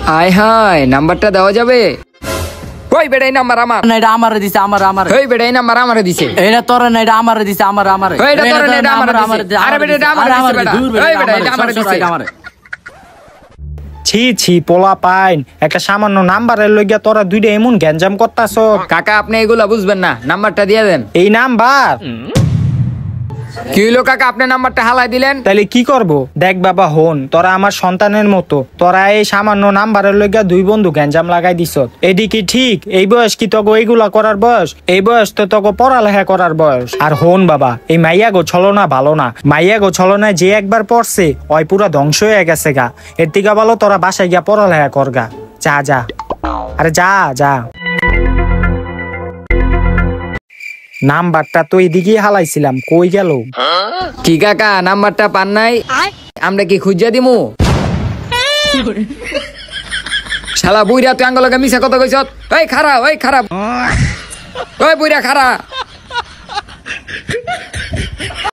High high নাম্বারটা দেওয়া যাবে? ওই বেটা এই নাম্বার আমার না, এটা আমারে দিছে, আমার ওই বেটা এই নাম্বার আমারে দিছে। এটা তোর না, এটা আমারে দিছে, আমার ওই এটা তোর না, এটা আমারে দিছে। আরে বেটা এটা আমারে দিছে বেটা। ওই বেটা এটা আমারে দিছে। ছি ছি পোলা পাইন, একটা সামান্য নাম্বারের লইয়া তোরা দুইটা এমন গ্যাঞ্জাম করতাছ। কাকা আপনি এগুলা বুঝবেন না, নাম্বারটা দিয়ে দেন। এই নাম্বার কি হলো কাকা, আপনি নাম্বারটা হালাই দিলেন? তাহলে কি করব? দেখ বাবা হন, তোরা আমার সন্তানের মতো, তোরা এই সামান্য নাম্বারের লইয়া দুই বন্ধু গ্যাঞ্জাম লাগাই দিছ। এডি কি ঠিক? এই বয়স কি তোকে এইগুলা করার বয়স? এই বয়স তো তোকে পড়ালেখা করার বয়স। আর হন বাবা, এই মাইয়া গো ছলনা ভালো না। মাইয়া গো ছলনায় যে একবার পড়ছে ওই পুরা ধ্বংস হয়ে গেছে গা। এর থেকে ভালো তোরা বাসায় গিয়া পড়ালেখা কর গা। যা যা, আরে যা যা। নাম্বারটা তো এদিকে হালাইছিলাম, কই গেল? কি কাকা নাম্বারটা পান নাই? আমরা কি খুঁজা দিমু? শালা বুইরা তুই আঙ্গলকে মিছা কথা কইছ। ওই খারাপ, ওই খারাপ, ওই বুইরা খারাপ।